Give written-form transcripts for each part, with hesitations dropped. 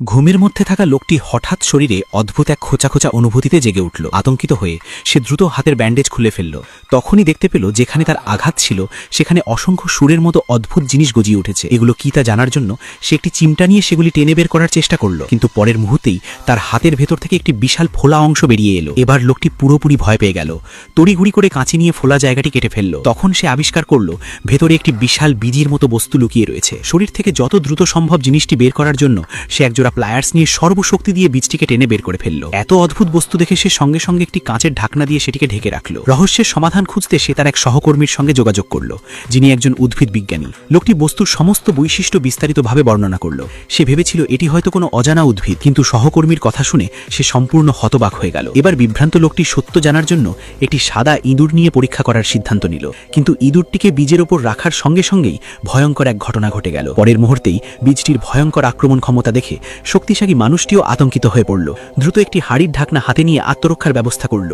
ঘুমের মধ্যে থাকা লোকটি হঠাৎ শরীরে অদ্ভুত এক খোঁচা খোঁচা অনুভূতিতে জেগে উঠল। আতঙ্কিত হয়ে সে দ্রুত হাতের ব্যান্ডেজ খুলে ফেলল। তখনই দেখতে পেল যেখানে তার আঘাত ছিল সেখানে অসংখ্য সুরের মতো অদ্ভুত জিনিস গজিয়ে উঠেছে। এগুলো কি তা জানার জন্য সে একটি চিমটা নিয়ে সেগুলি টেনে বের করার চেষ্টা করল, কিন্তু পরের মুহূর্তেই তার হাতের ভেতর থেকে একটি বিশাল ফোলা অংশ বেরিয়ে এলো। এবার লোকটি পুরোপুরি ভয় পেয়ে গেল। তড়িঘড়ি করে কাঁচি নিয়ে ফোলা জায়গাটি কেটে ফেলল। তখন সে আবিষ্কার করল ভেতরে একটি বিশাল বীজির মতো বস্তু লুকিয়ে রয়েছে। শরীর থেকে যত দ্রুত সম্ভব জিনিসটি বের করার জন্য সে একজোড়া প্লায়ার্স নিয়ে সর্বশক্তি দিয়ে বীজটিকে টেনে বের করে ফেলল। এত অদ্ভুত বস্তু দেখে সে সঙ্গে সঙ্গে একটি কাঁচের ঢাকনা দিয়ে সেটিকে ঢেকে রাখল। রহস্যের সমাধান খুঁজতে সে তার এক সহকর্মীর সঙ্গে যোগাযোগ করল, যিনি একজন উদ্ভিদ বিজ্ঞানী। লোকটি বস্তুর সমস্ত বৈশিষ্ট্য বিস্তারিতভাবে বর্ণনা করল। সে ভেবেছিল এটি হয়তো কোনো অজানা উদ্ভিদ, কিন্তু সহকর্মীর কথা শুনে সে সম্পূর্ণ হতবাক হয়ে গেল। এবার বিভ্রান্ত লোকটি সত্য জানার জন্য একটি সাদা ইঁদুর নিয়ে পরীক্ষা করার সিদ্ধান্ত নিল, কিন্তু ইঁদুরটিকে বীজের ওপর রাখার সঙ্গে সঙ্গেই ভয়ঙ্কর এক ঘটনা ঘটে গেল। পরের মুহূর্তেই বীজটির ভয়ঙ্কর আক্রমণ ক্ষমতা দেখে শক্তিশালী মানুষটিও আতঙ্কিত হয়ে পড়ল। দ্রুত একটি হাড়ির ঢাকনা হাতে নিয়ে আত্মরক্ষার ব্যবস্থা করল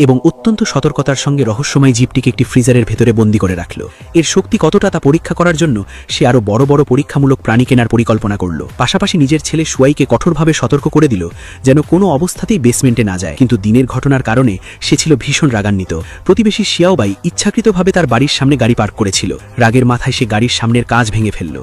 এবং অত্যন্ত সতর্কতার সঙ্গে রহস্যময় জীবটিকে একটি ফ্রিজারের ভেতরে বন্দী করে রাখল। এর শক্তি কতটা তা পরীক্ষা করার জন্য সে আরও বড় বড় পরীক্ষামূলক প্রাণী কেনার পরিকল্পনা করল। পাশাপাশি নিজের ছেলে সুয়াইকে কঠোরভাবে সতর্ক করে দিল যেন কোনো অবস্থাতেই বেসমেন্টে না যায়। কিন্তু দিনের ঘটনার কারণে সে ছিল ভীষণ রাগান্বিত। প্রতিবেশী শিয়াওবাই ইচ্ছাকৃতভাবে তার বাড়ির সামনে গাড়ি পার্ক করেছিল। রাগের মাথায় সে গাড়ির সামনের কাঁচ ভেঙে ফেলল।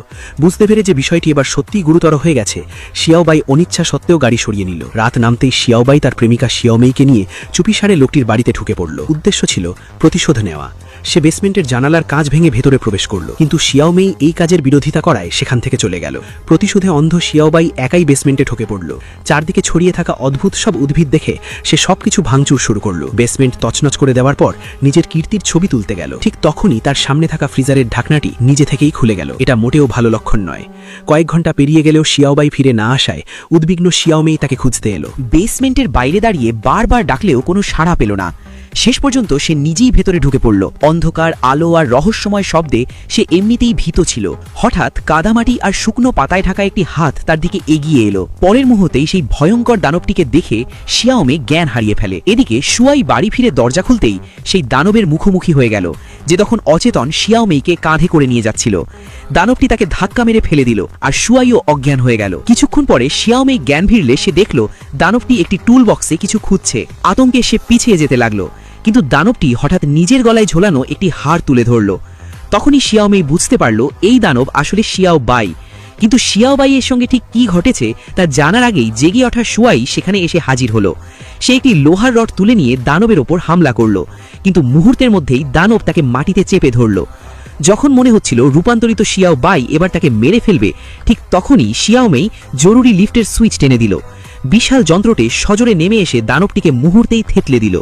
বুঝতে পেরে যে বিষয়টি এবার সত্যিই গুরুতর হয়ে গেছে, শিয়াওবাই অনিচ্ছা সত্ত্বেও গাড়ি সরিয়ে নিল। রাত নামতেই শিয়াওবাই তার প্রেমিকা শিয়াওমেইকে নিয়ে চুপিসারে লোকটির বাড়িতে ঢুকে পড়ল। উদ্দেশ্য ছিল প্রতিশোধ নেওয়া। সে বেসমেন্টের জানালার কাঁচ ভেঙে ভেতরে প্রবেশ করল, কিন্তু শিয়াওমেই এই কাজের বিরোধিতা করায় সেখান থেকে চলে গেল। প্রতিশোধে অন্ধ শিয়াওবাই একাই বেসমেন্টে ঢুকে পড়ল। চারদিকে ছড়িয়ে থাকা অদ্ভুত সব উদ্ভিদ দেখে সে সবকিছু ভাঙচুর শুরু করল। বেসমেন্ট তছনছ করে দেওয়ার পর নিজের কীর্তির ছবি তুলতে গেল। ঠিক তখনই তার সামনে থাকা ফ্রিজারের ঢাকনাটি নিজে থেকেই খুলে গেল। এটা মোটেও ভালো লক্ষণ নয়। কয়েক ঘন্টা পেরিয়ে গেলেও শিয়াওবাই ফিরে না আসায় উদ্বিগ্ন শিয়াওমেই তাকে খুঁজতে এলো। বেসমেন্টের বাইরে দাঁড়িয়ে বারবার ডাকলেও কোনো সাড়া পেল না। শেষ পর্যন্ত সে নিজেই ভেতরে ঢুকে পড়ল। অন্ধকার, আলো আর রহস্যময় শব্দে সে এমনিতেই ভীত ছিল। হঠাৎ কাদামাটি আর শুকনো পাতায় ঢাকা একটি হাত তার দিকে এগিয়ে এলো। পরের মুহূর্তেই সেই ভয়ঙ্কর দানবটিকে দেখে শিয়াওমে জ্ঞান হারিয়ে ফেলে। এদিকে সুয়াই বাড়ি ফিরে দরজা খুলতেই সেই দানবের মুখোমুখি হয়ে গেল, যে তখন অচেতন শিয়াওমেইকে কাঁধে করে নিয়ে যাচ্ছিল। দানবটি তাকে ধাক্কা মেরে ফেলে দিল আর সুয়াইও অজ্ঞান হয়ে গেল। কিছুক্ষণ পরে শিয়াওমেই জ্ঞান ফিরলে সে দেখল দানবটি একটি টুল বক্সে কিছু খুঁজছে। আতঙ্কে সে পিছিয়ে যেতে লাগলো, কিন্তু দানবটি হঠাৎ নিজের গলায় ঝোলানো একটি হাড় তুলে ধরল। তখনই শিয়াওমেই বুঝতে পারল এই দানব আসলে শিয়াওবাই। কিন্তু শিয়াওবাইয়ের সঙ্গে ঠিক কি ঘটেছে তা জানার আগেই জেগে ওঠা সুয়াই সেখানে এসে হাজির হলো। সে একটি লোহার রড তুলে নিয়ে দানবের ওপর হামলা করল, কিন্তু মুহূর্তের মধ্যেই দানব তাকে মাটিতে চেপে ধরল। যখন মনে হচ্ছিল রূপান্তরিত শিয়াওবাই এবার তাকে মেরে ফেলবে, ঠিক তখনই শিয়াওমেই জরুরি লিফটের সুইচ টেনে দিল। বিশাল যন্ত্রটি সজোরে নেমে এসে দানবটিকে মুহূর্তেই থেতলে দিল।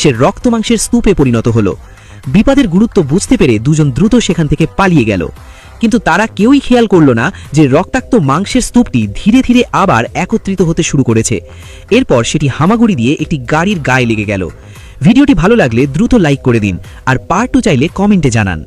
সে রক্তমাংসের স্তূপে পরিণত হলো। বিপদের গুরুত্ব বুঝতে পেরে দুজন দ্রুত সেখান থেকে পালিয়ে গেল, কিন্তু তারা কেউই খেয়াল করল না যে রক্তাক্ত মাংসের স্তূপটি ধীরে ধীরে আবার একত্রিত হতে শুরু করেছে। এরপর সেটি হামাগুড়ি দিয়ে একটি গাড়ির গায়ে লেগে গেল। ভিডিওটি ভালো লাগলে দ্রুত লাইক করে দিন, আর পার্ট 2 চাইলে কমেন্টে জানান।